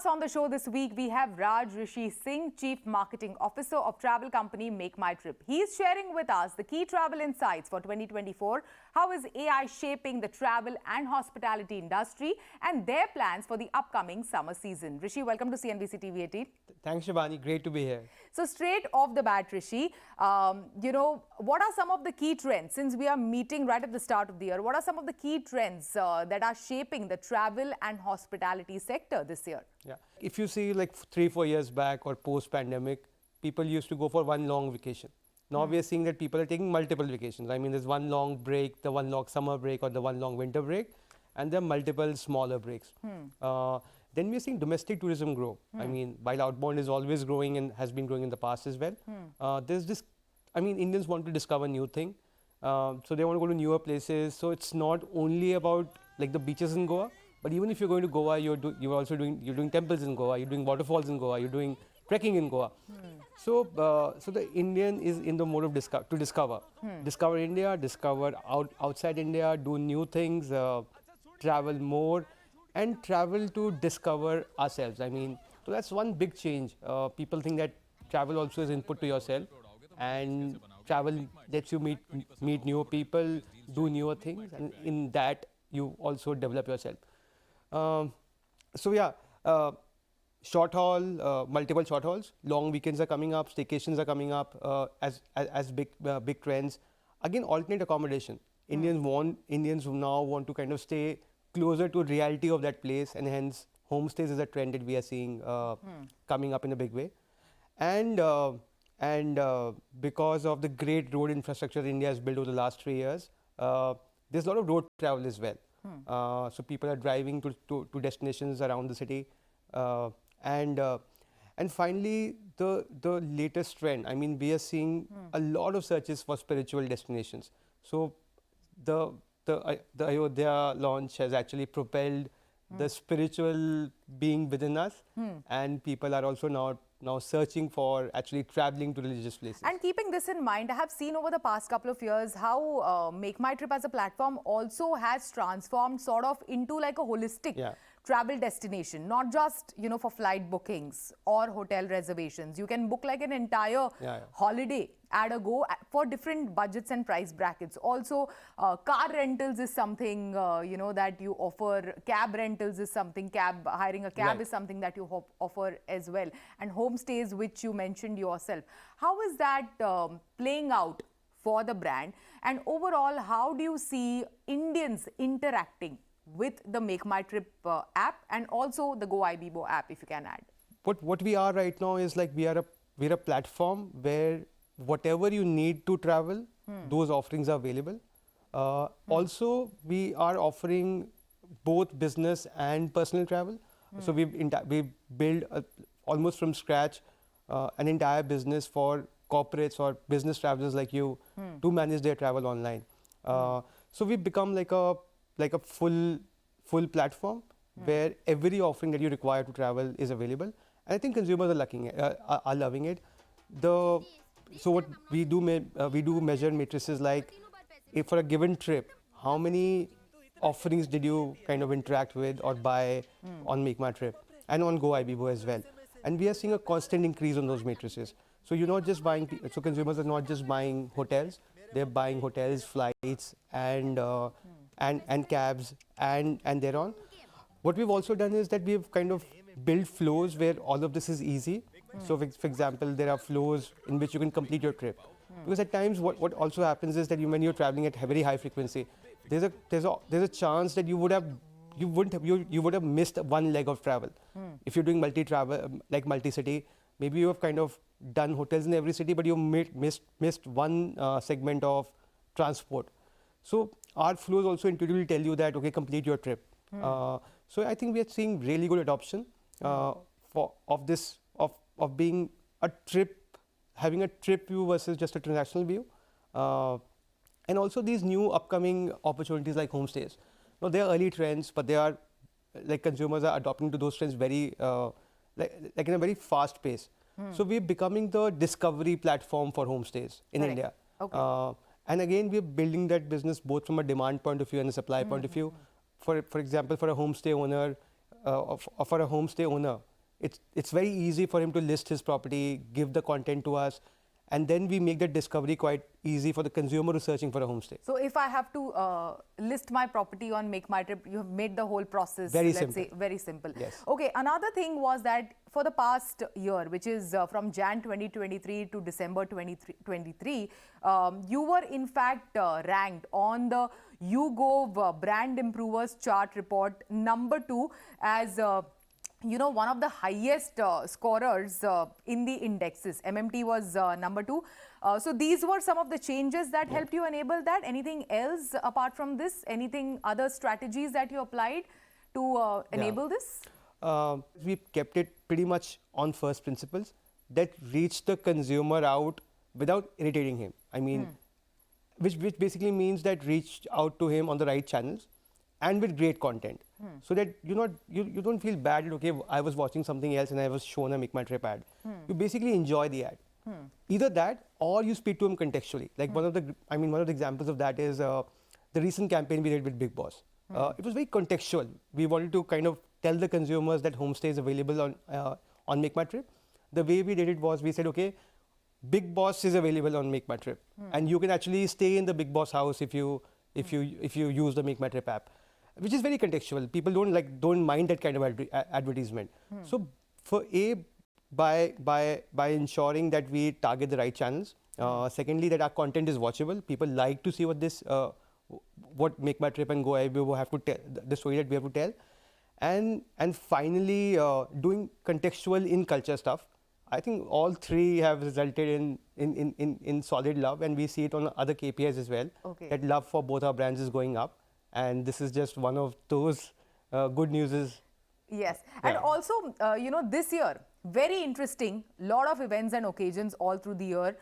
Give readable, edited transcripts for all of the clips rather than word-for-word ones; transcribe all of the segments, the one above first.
us on the show this week, we have Raj Rishi Singh, Chief Marketing Officer of travel company MakeMyTrip. He's sharing with us the key travel insights for 2024. How is AI shaping the travel and hospitality industry and their plans for the upcoming summer season? Rishi, welcome to CNBC TV 18. Thanks, Shibani. Great to be here. So straight off the bat, Rishi, what are some of the key trends? Since we are meeting right at the start of the year, what are some of the key trends that are shaping the travel and hospitality sector this year? Yeah. If you see like 3-4 years back or post-pandemic, people used to go for one long vacation. Now we are seeing that people are taking multiple vacations. I mean, there's one long break, the one long summer break or the one long winter break, and there are multiple smaller breaks. Then we're seeing domestic tourism grow. I mean, while outbound is always growing and has been growing in the past as well, there's this, I mean, Indians want to discover new things. So they want to go to newer places. So it's not only about like the beaches in Goa, but even if you're going to Goa, you're doing temples in Goa, you're doing waterfalls in Goa, you're doing trekking in Goa. So the Indian is in the mode of discover India, discover outside India, do new things, travel more, and travel to discover ourselves. I mean, so that's one big change. People think that travel also is input to yourself, and travel lets you meet newer people, do newer things, and in that you also develop yourself. Short haul, multiple short hauls, long weekends are coming up, staycations are coming up as big trends. Again, alternate accommodation. Indians now want to kind of stay closer to reality of that place, and hence homestays is a trend that we are seeing coming up in a big way. And because of the great road infrastructure India has built over the last 3 years, there's a lot of road travel as well. So people are driving to destinations around the city. And finally, the latest trend, I mean, we are seeing a lot of searches for spiritual destinations. So the Ayodhya launch has actually propelled the spiritual being within us, and people are also now searching for actually traveling to religious places. And keeping this in mind, I have seen over the past couple of years how MakeMyTrip as a platform also has transformed sort of into like a holistic travel destination, not just, for flight bookings or hotel reservations. You can book like an entire holiday at a go for different budgets and price brackets. Also, car rentals is something, that you offer. Cab rentals is something, hiring a cab is something that you offer as well. And homestays, which you mentioned yourself. How is that playing out for the brand? And overall, how do you see Indians interacting with the MakeMyTrip app and also the GoIbibo app, if you can add? What we are right now is like we're a platform where whatever you need to travel, those offerings are available. Also, we are offering both business and personal travel. So we build almost from scratch an entire business for corporates or business travelers like you to manage their travel online. So we've become like a full platform where every offering that you require to travel is available. And I think consumers are loving it. So what we do measure matrices like, if for a given trip, how many offerings did you kind of interact with or buy on MakeMyTrip and on GoIbibo as well. And we are seeing a constant increase on those matrices. So you're not just buying, so consumers are not just buying hotels, they're buying hotels, flights, and cabs and thereon. What we've also done is that we've kind of built flows where all of this is easy. So for example, there are flows in which you can complete your trip. Because at times what also happens is that when you're traveling at very high frequency, there's a chance that you would have missed one leg of travel. If you're doing multi-city, maybe you have kind of done hotels in every city, but you missed one segment of transport. So our flows also intuitively tell you that, okay, complete your trip. So I think we are seeing really good adoption of being a trip, having a trip view versus just a transactional view. And also these new upcoming opportunities like homestays. Now, they are early trends, but they are like consumers are adopting to those trends very like in a very fast pace. So we're becoming the discovery platform for homestays in India. Okay. And again, we're building that business both from a demand point of view and a supply point of view. For example, for a homestay owner, it's very easy for him to list his property, give the content to us, and then we make the discovery quite easy for the consumer who's searching for a homestay. So if I have to list my property on MakeMyTrip, you have made the whole process, Very let's simple. say, very simple. Yes. Okay, another thing was that for the past year, which is from Jan 2023 to December 2023, you were in fact ranked on the YouGov Brand Improvers Chart Report #2 as one of the highest scorers in the indexes. MMT was #2. So these were some of the changes that helped you enable that. Anything else apart from this? Anything, other strategies that you applied to enable this? We kept it pretty much on first principles that reached the consumer out without irritating him. I mean, which basically means that reached out to him on the right channels and with great content, so that you don't feel bad that, okay, I was watching something else and I was shown a MakeMyTrip ad. You basically enjoy the ad. Either that or you speak to him contextually. Like one of the examples of that is the recent campaign we did with Big Boss. It was very contextual. We wanted to kind of tell the consumers that homestay is available on MakeMyTrip. The way we did it was we said, okay, Big Boss is available on MakeMyTrip, and you can actually stay in the Big Boss house if you use the MakeMyTrip app, which is very contextual. People don't mind that kind of advertisement. So by ensuring that we target the right channels, secondly that our content is watchable, people like to see what MakeMyTrip and GoIBO have to tell, the story that we have to tell, and finally doing contextual in culture stuff. I think all three have resulted in solid love, and we see it on other KPIs as well. Okay. That love for both our brands is going up, and this is just one of those good news. Yes, and also, this year, very interesting, lot of events and occasions all through the year.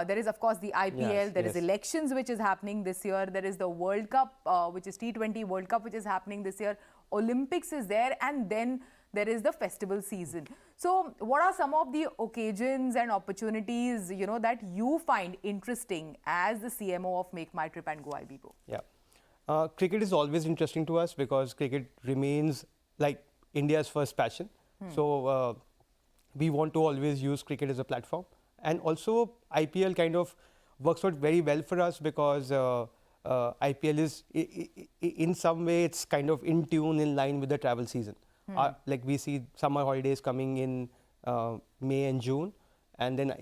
There is, of course, the IPL, there is elections which is happening this year, there is the World Cup, which is T20 World Cup, which is happening this year, Olympics is there, and then there is the festival season. So what are some of the occasions and opportunities, that you find interesting as the CMO of MakeMyTrip and GoIBO? Yeah. Cricket is always interesting to us because cricket remains like India's first passion. So we want to always use cricket as a platform. And also IPL kind of works out very well for us because IPL is, in some way, it's kind of in tune, in line with the travel season. Like we see summer holidays coming in May and June, and then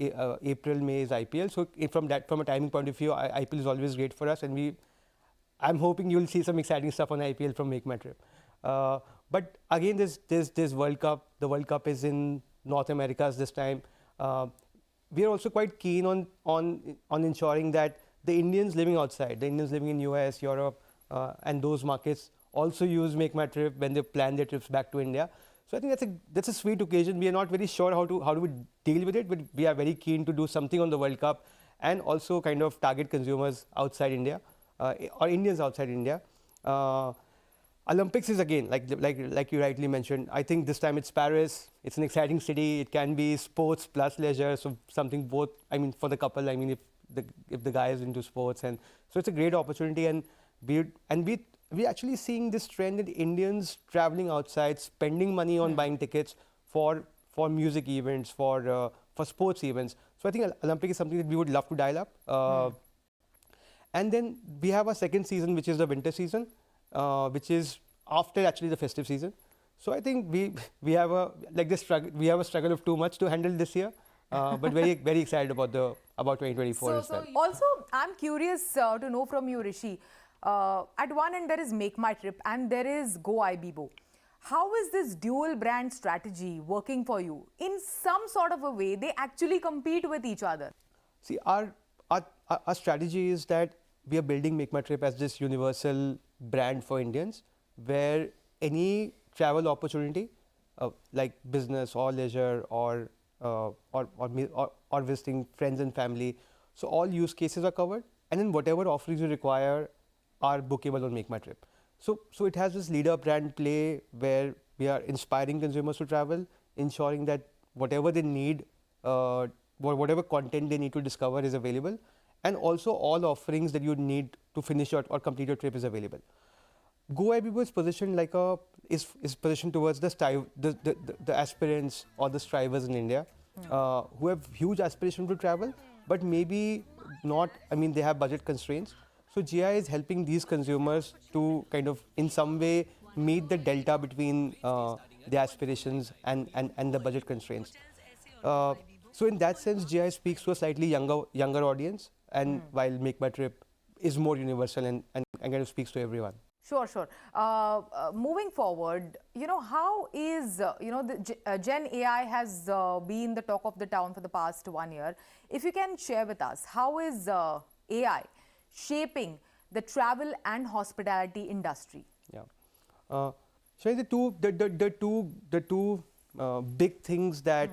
April, May is IPL. So from a timing point of view, IPL is always great for us, and I'm hoping you'll see some exciting stuff on IPL from MakeMyTrip. But again, there's World Cup. The World Cup is in North America this time. We are also quite keen on ensuring that the Indians living outside, the Indians living in US, Europe, and those markets also use MakeMyTrip when they plan their trips back to India. So I think that's a sweet occasion. We are not very sure how do we deal with it, but we are very keen to do something on the World Cup and also kind of target consumers outside India or Indians outside India. Olympics is again, like you rightly mentioned, I think this time it's Paris. It's an exciting city. It can be sports plus leisure, so something both, I mean, for the couple, I mean, if the guy is into sports, and so it's a great opportunity, and we're actually seeing this trend in Indians traveling outside, spending money on buying tickets for music events, for sports events. So I think Olympic is something that we would love to dial up. And then we have a second season, which is the winter season, which is after actually the festive season. So I think we have a struggle of too much to handle this year, but very excited about 2024 as well. Also, I'm curious to know from you, Rishi. At one end there is MakeMyTrip and there is GoIBO. How is this dual brand strategy working for you? In some sort of a way, they actually compete with each other. See, our strategy is that we are building MakeMyTrip as this universal brand for Indians, where any travel opportunity, like business or leisure or visiting friends and family, so all use cases are covered, and then whatever offerings you require are bookable on MakeMyTrip. So it has this leader brand play where we are inspiring consumers to travel, ensuring that whatever they need, whatever content they need to discover is available, and also all offerings that you need to finish or complete your trip is available. Go Abibo is positioned like is positioned towards the aspirants or the strivers in India who have huge aspiration to travel, but maybe not. I mean, they have budget constraints. So GI is helping these consumers to kind of in some way meet the delta between the aspirations and the budget constraints. So in that sense, GI speaks to a slightly younger audience, and while Make My Trip is more universal and kind of speaks to everyone. Sure, sure. Moving forward, how is, the Gen AI has been the talk of the town for the past 1 year. If you can share with us, how is AI shaping the travel and hospitality industry? Yeah. So the two big things that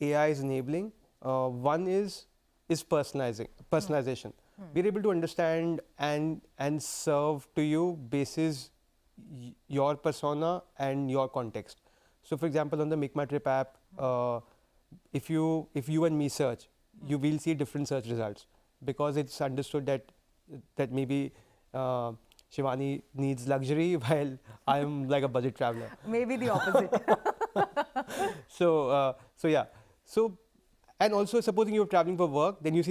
AI is enabling, one is personalization. We're able to understand and serve to you basis your persona and your context. So for example, on the Make My Trip app, if you and me search, you will see different search results because it's understood that maybe Shibani needs luxury while I'm like a budget traveler. Maybe the opposite. So yeah. So and also supposing you're traveling for work, then you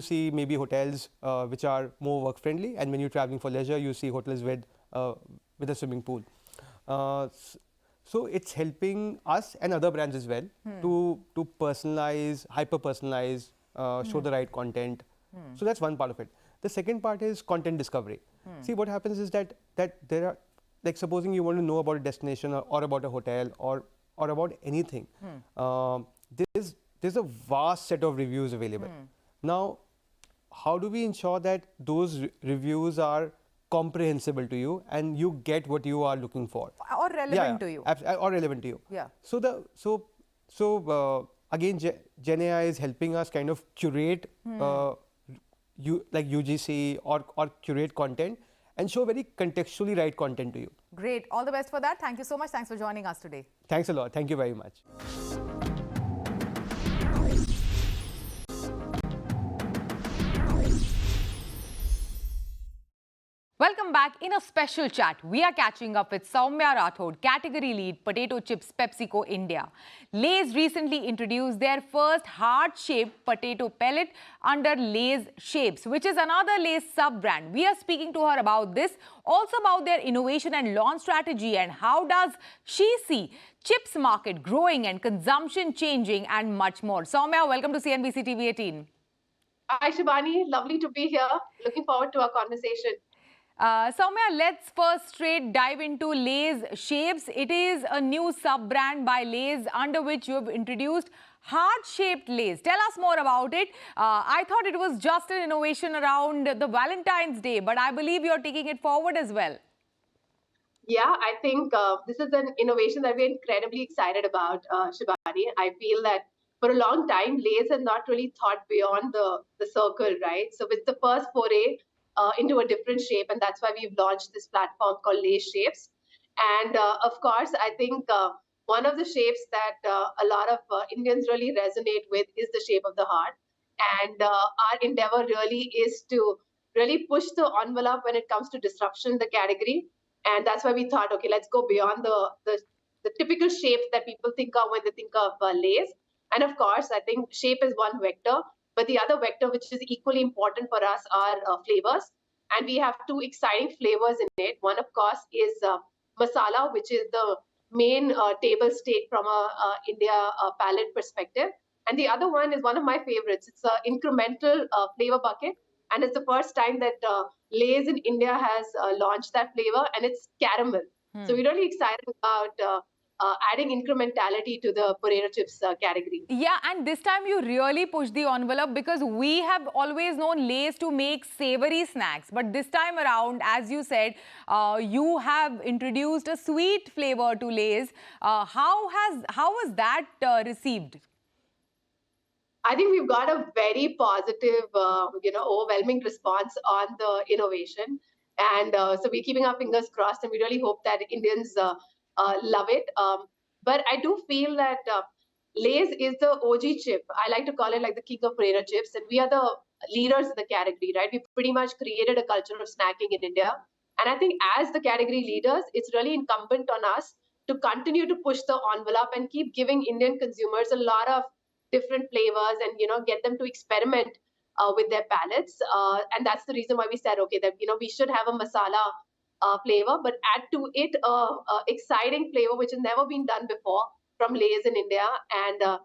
see maybe hotels which are more work friendly, and when you're traveling for leisure, you see hotels with a swimming pool. So it's helping us and other brands as well to personalize, hyper personalize, show the right content. So that's one part of it. The second part is content discovery. See, what happens is that there are, like, supposing you want to know about a destination or about a hotel or about anything, there's a vast set of reviews available. Now, how do we ensure that those reviews are comprehensible to you and you get what you are looking for? Or relevant to you. Or relevant to you. Yeah. So again, Gen AI is helping us kind of curate like UGC or curate content and show very contextually right content to you. Great. All the best for that. Thank you so much. Thanks for joining us today. Thanks a lot. Thank you very much. Welcome back. In a special chat, we are catching up with Saumya Rathor, category lead, potato chips, PepsiCo India. Lay's recently introduced their first heart-shaped potato pellet under Lay's Shapez, which is another Lay's sub-brand. We are speaking to her about this, also about their innovation and launch strategy, and how does she see chips market growing and consumption changing, and much more. Saumya, welcome to CNBC TV 18. Hi, Shibani. Lovely to be here. Looking forward to our conversation. Saumya, let's first straight dive into Lay's Shapez. It is a new sub-brand by Lay's under which you have introduced heart-shaped Lay's. Tell us more about it. I thought it was just an innovation around the Valentine's Day, but I believe you're taking it forward as well. Yeah, I think this is an innovation that we're incredibly excited about, Shibani. I feel that for a long time, Lay's has not really thought beyond the circle, right? So it's the first foray into a different shape, and that's why we've launched this platform called Lay's Shapez. And of course, I think one of the shapes that a lot of Indians really resonate with is the shape of the heart. And our endeavor really is to really push the envelope when it comes to disruption in the category. And that's why we thought, okay, let's go beyond the typical shapes that people think of when they think of Lay's. And of course, I think shape is one vector. But the other vector, which is equally important for us, are flavors. And we have two exciting flavors in it. One, of course, is masala, which is the main table stake from a India palette perspective. And the other one is one of my favorites. It's an incremental flavor bucket. And it's the first time that Lay's in India has launched that flavor, and it's caramel. So we're really excited about adding incrementality to the potato chips category. Yeah, and this time you really pushed the envelope because we have always known Lay's to make savory snacks. But this time around, as you said, you have introduced a sweet flavor to Lay's. How was that received? I think we've got a very positive, overwhelming response on the innovation. And so we're keeping our fingers crossed, and we really hope that Indians love it. But I do feel that Lay's is the OG chip. I like to call it like the king of potato chips. And we are the leaders in the category, right? We pretty much created a culture of snacking in India. And I think as the category leaders, it's really incumbent on us to continue to push the envelope and keep giving Indian consumers a lot of different flavors and, get them to experiment with their palates. And that's the reason why we said, okay, that, we should have a masala flavor, but add to it a exciting flavor which has never been done before from Lay's in India. And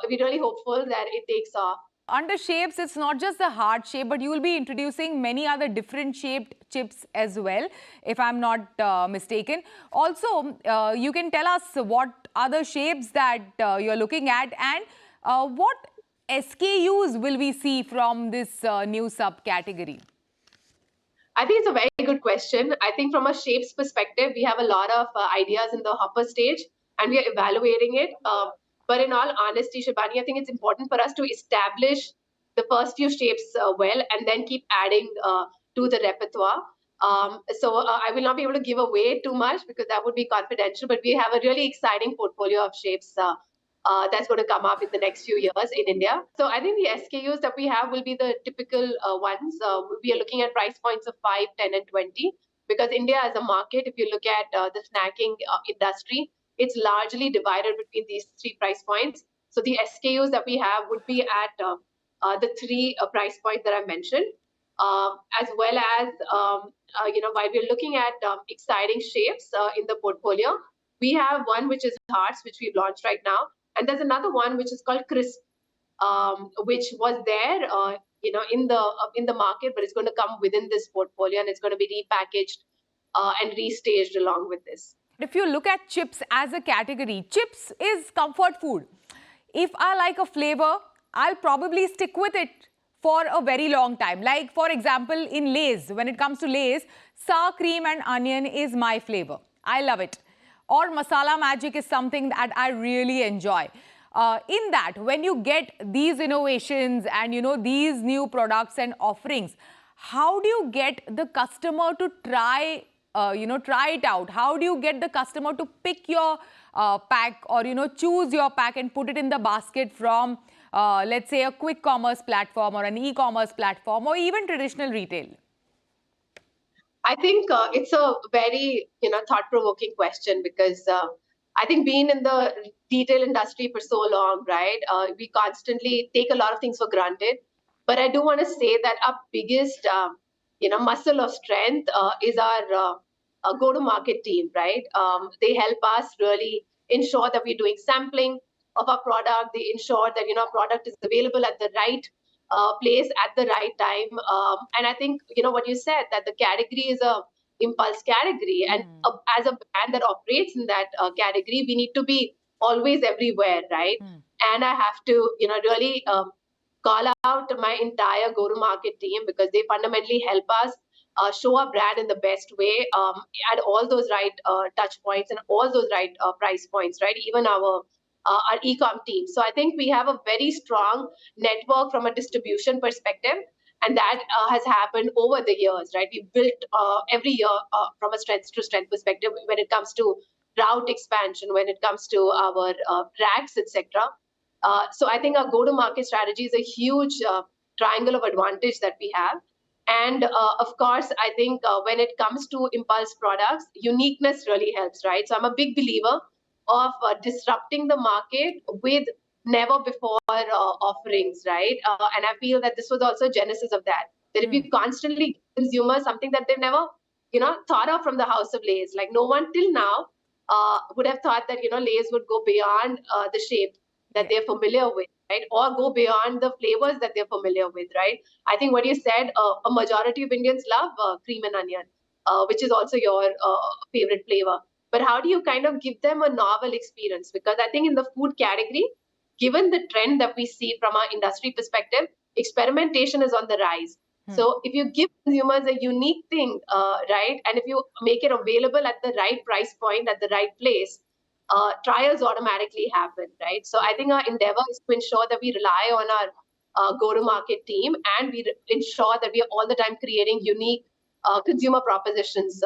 we're really hopeful that it takes off. Under shapes, it's not just the heart shape, but you will be introducing many other different shaped chips as well, if I'm not mistaken. Also, you can tell us what other shapes that you're looking at, and what SKUs will we see from this new subcategory? I think it's a very good question. I think from a shapes perspective, we have a lot of ideas in the hopper stage, and we are evaluating it. But in all honesty, Shibani, I think it's important for us to establish the first few shapes well, and then keep adding to the repertoire. So I will not be able to give away too much because that would be confidential, but we have a really exciting portfolio of shapes that's going to come up in the next few years in India. So I think the SKUs that we have will be the typical ones. We are looking at price points of 5, 10, and 20 because India as a market, if you look at the snacking industry, it's largely divided between these 3 price points. So the SKUs that we have would be at the 3 price points that I mentioned, as well as, while we're looking at exciting shapes in the portfolio, we have one which is hearts, which we've launched right now. And there's another one which is called crisp, which was there, in the market, but it's going to come within this portfolio and it's going to be repackaged and restaged along with this. If you look at chips as a category, chips is comfort food. If I like a flavor, I'll probably stick with it for a very long time. Like, for example, in Lay's, when it comes to Lay's, sour cream and onion is my flavor. I love it. Or masala magic is something that I really enjoy. In that, when you get these innovations and, these new products and offerings, how do you get the customer to try it out? How do you get the customer to pick your pack or, choose your pack and put it in the basket from, let's say, a quick commerce platform or an e-commerce platform or even traditional retail? I think it's a very, thought-provoking question because I think being in the retail industry for so long, right, we constantly take a lot of things for granted. But I do want to say that our biggest, muscle of strength is our go-to-market team, right? They help us really ensure that we're doing sampling of our product. They ensure that, our product is available at the right place at the right time. And I think, what you said, that the category is a impulse category. And as a brand that operates in that category, we need to be always everywhere, right? And I have to, really call out my entire go-to-market team because they fundamentally help us show our brand in the best way at all those right touch points and all those right price points, right? Even our e-com team. So I think we have a very strong network from a distribution perspective, and that has happened over the years, right? We built every year from a strength to strength perspective when it comes to route expansion, when it comes to our racks, etc. So I think our go-to-market strategy is a huge triangle of advantage that we have. And of course, I think when it comes to impulse products, uniqueness really helps, right? So I'm a big believer of disrupting the market with never before offerings, right? And I feel that this was also genesis of that. That if you constantly give consumers something that they've never, thought of from the house of Lay's, like no one till now would have thought that, Lay's would go beyond the shape that they're familiar with, right? Or go beyond the flavors that they're familiar with, right? I think what you said, a majority of Indians love cream and onion, which is also your favorite flavor. But how do you kind of give them a novel experience? Because I think in the food category, given the trend that we see from our industry perspective, experimentation is on the rise. So if you give consumers a unique thing, right, and if you make it available at the right price point, at the right place, trials automatically happen, right? So I think our endeavor is to ensure that we rely on our go-to-market team and we ensure that we are all the time creating unique consumer propositions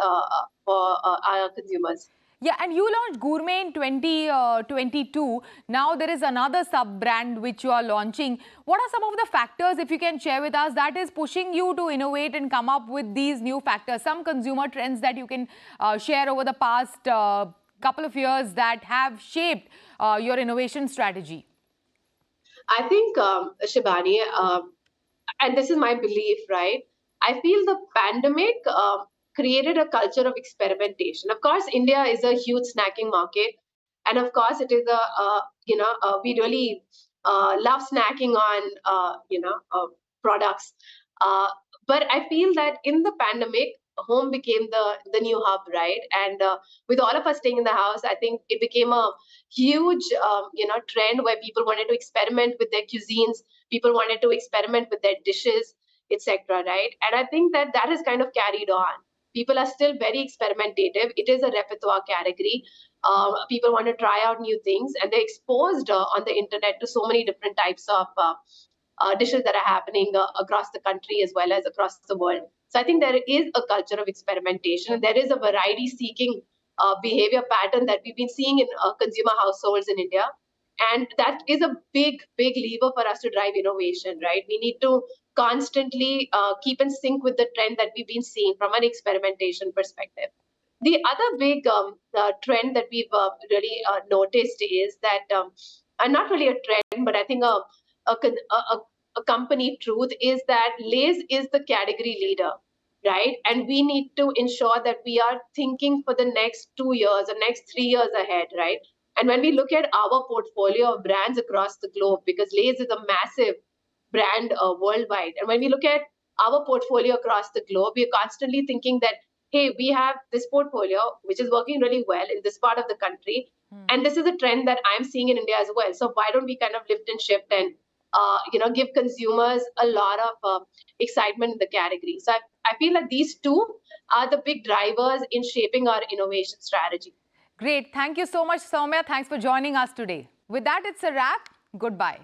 for our consumers. Yeah, and you launched Gourmet in 2022. Now there is another sub-brand which you are launching. What are some of the factors, if you can share with us, that is pushing you to innovate and come up with these new factors? Some consumer trends that you can share over the past couple of years that have shaped your innovation strategy. I think, Shibani, and this is my belief, right? I feel the pandemic created a culture of experimentation. Of course, India is a huge snacking market, and of course, it is we really love snacking on products. Uh, but I feel that in the pandemic, home became the new hub, right? And with all of us staying in the house, I think it became a huge trend where people wanted to experiment with their cuisines, people wanted to experiment with their dishes, etc., right? And I think that that has kind of carried on. People are still very experimentative. It is a repertoire category. People want to try out new things, and they're exposed on the internet to so many different types of dishes that are happening across the country as well as across the world. So I think there is a culture of experimentation. There is a variety seeking behavior pattern that we've been seeing in consumer households in India. And that is a big, big lever for us to drive innovation, right? We need to constantly keep in sync with the trend that we've been seeing from an experimentation perspective. The other big trend that we've really noticed is that, and not really a trend, but I think a company truth is that Lay's is the category leader, right? And we need to ensure that we are thinking for the next 2 years or next 3 years ahead, right? And when we look at our portfolio of brands across the globe, because Lay's is a massive brand worldwide, and when we look at our portfolio across the globe, we are constantly thinking that, hey, we have this portfolio which is working really well in this part of the country, and this is a trend that I'm seeing in India as well. So why don't we kind of lift and shift and give consumers a lot of excitement in the category? So I feel like these two are the big drivers in shaping our innovation strategy. Great. Thank you so much, Saumya. Thanks for joining us today. With that, it's a wrap. Goodbye.